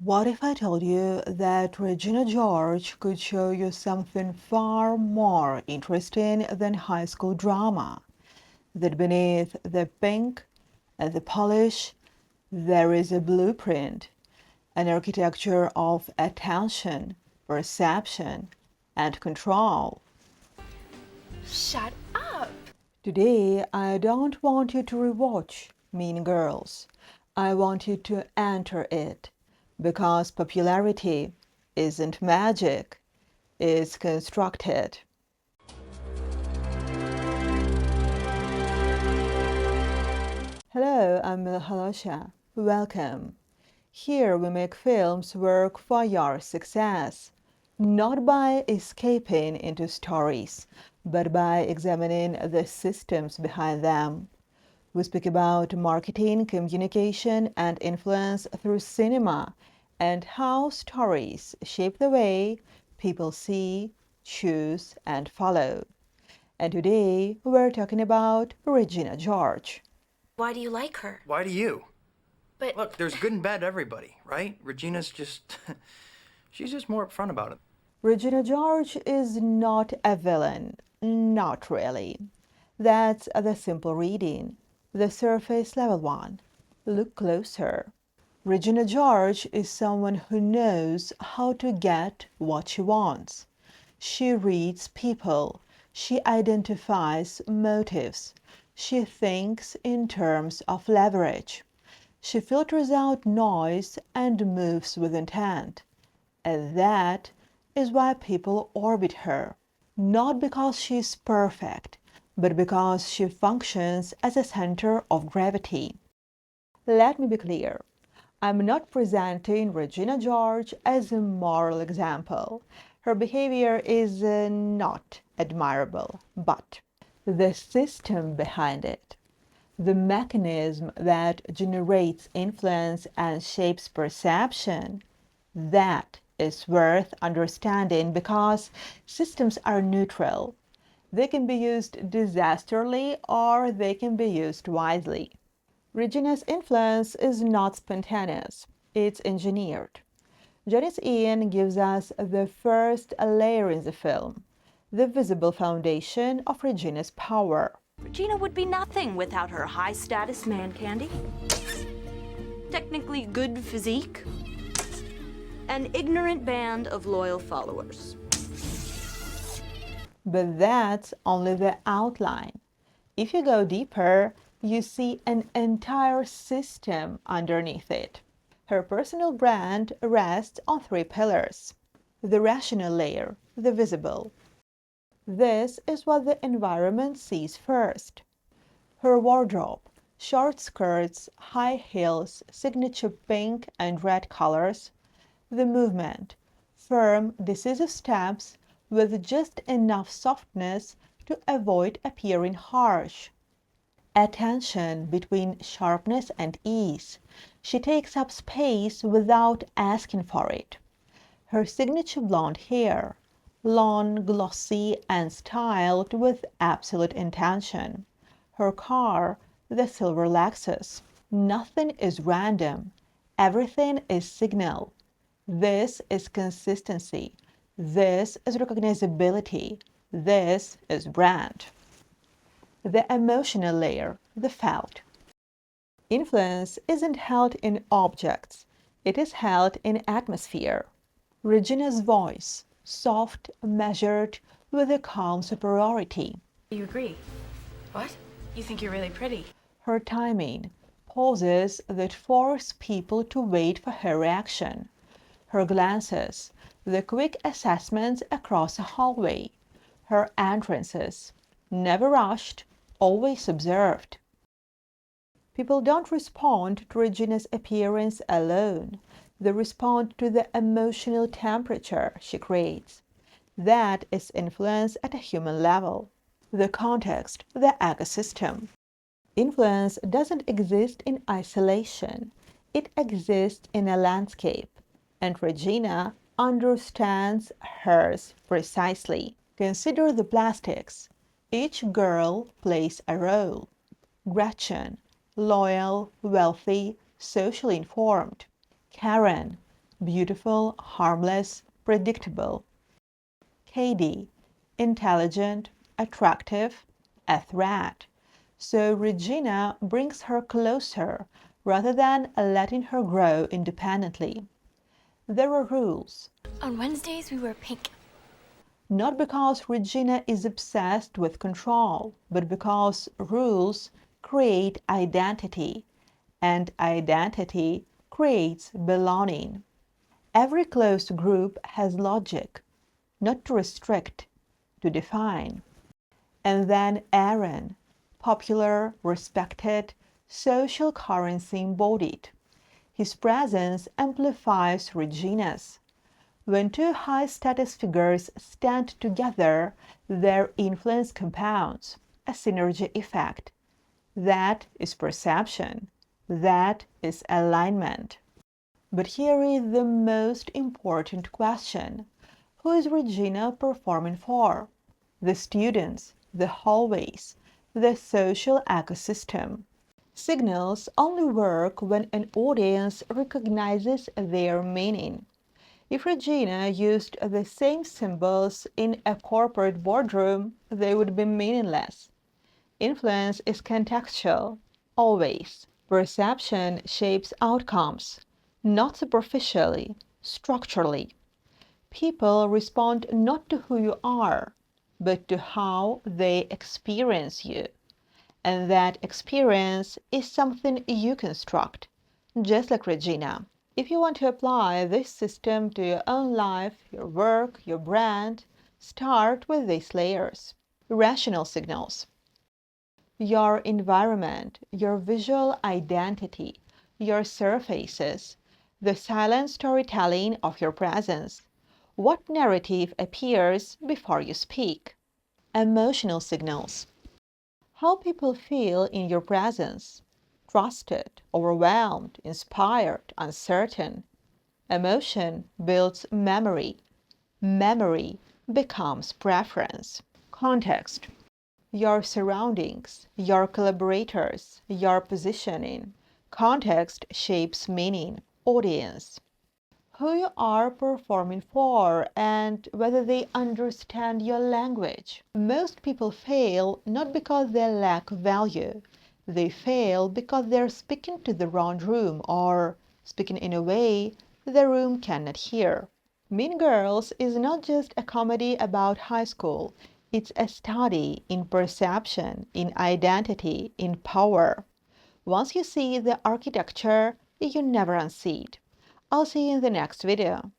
What if I told you that Regina George could show you something far more interesting than high school drama? That beneath the pink and the polish, there is a blueprint, an architecture of attention, perception, and control. Shut up! Today, I don't want you to rewatch Mean Girls. I want you to enter it, because popularity isn't magic, it's constructed. Hello, I'm Halosha. Welcome. Here we make films work for your success, not by escaping into stories, but by examining the systems behind them. We speak about marketing, communication, and influence through cinema, and how stories shape the way people see, choose, and follow. And today we're talking about Regina George. Why do you like her? Why do you? But Look, there's good and bad to everybody, right? Regina's just. She's just more upfront about it. Regina George is not a villain, not really. That's the simple reading, the surface level one. Look closer. Regina George is someone who knows how to get what she wants. She reads people. She identifies motives. She thinks in terms of leverage. She filters out noise and moves with intent. And that is why people orbit her. Not because she is perfect, but because she functions as a center of gravity. Let me be clear. I'm not presenting Regina George as a moral example. Her behavior is not admirable, but the system behind it, the mechanism that generates influence and shapes perception, that is worth understanding because systems are neutral. They can be used disastrously or they can be used wisely. Regina's influence is not spontaneous, it's engineered. Janice Ian gives us the first layer in the film, the visible foundation of Regina's power. Regina would be nothing without her high-status man candy, technically good physique, an ignorant band of loyal followers. But that's only the outline. If you go deeper, you see an entire system underneath it. Her personal brand rests on three pillars. The rational layer, the visible. This is what the environment sees first. Her wardrobe, short skirts, high heels, signature pink and red colors. The movement, firm, decisive steps with just enough softness to avoid appearing harsh. Attention between sharpness and ease. She takes up space without asking for it. Her signature blonde hair, long, glossy, and styled with absolute intention. Her car, the silver Lexus. Nothing is random. Everything is signal. This is consistency. This is recognizability. This is brand. The emotional layer, the felt. Influence isn't held in objects, it is held in atmosphere. Regina's voice, soft, measured, with a calm superiority. you agree? What? You think you're really pretty? Her timing, pauses that force people to wait for her reaction. Her glances, the quick assessments across a hallway. Her entrances, never rushed, always observed. People don't respond to Regina's appearance alone. They respond to the emotional temperature she creates. That is influence at a human level. The context, the ecosystem. Influence doesn't exist in isolation. It exists in a landscape. And Regina understands hers precisely. Consider the plastics. Each girl plays a role. Gretchen, loyal, wealthy, socially informed. Karen, beautiful, harmless, predictable. Katie, intelligent, attractive, a threat. So Regina brings her closer rather than letting her grow independently. There are rules. On Wednesdays, we wear pink. Not because Regina is obsessed with control, but because rules create identity, and identity creates belonging. Every closed group has logic, not to restrict, to define. And then Aaron, popular, respected, social currency embodied. His presence amplifies Regina's. When two high-status figures stand together, their influence compounds, a synergy effect. That is perception. That is alignment. But here is the most important question. Who is Regina performing for? The students, the hallways, the social ecosystem. Signals only work when an audience recognizes their meaning. If Regina used the same symbols in a corporate boardroom, they would be meaningless. Influence is contextual, always. Perception shapes outcomes, not superficially, structurally. People respond not to who you are, but to how they experience you. And that experience is something you construct, just like Regina. If you want to apply this system to your own life, your work, your brand, start with these layers. Rational signals. Your environment, your visual identity, your surfaces, the silent storytelling of your presence. What narrative appears before you speak? Emotional signals. How people feel in your presence. Trusted, overwhelmed, inspired, uncertain. Emotion builds memory. Memory becomes preference. Context. Your surroundings, your collaborators, your positioning. Context shapes meaning. Audience. Who you are performing for and whether they understand your language. Most people fail not because they lack value. They fail because they're speaking to the wrong room or speaking in a way the room cannot hear. Mean Girls is not just a comedy about high school. It's a study in perception, in identity, in power. Once you see the architecture, you never unsee it. I'll see you in the next video.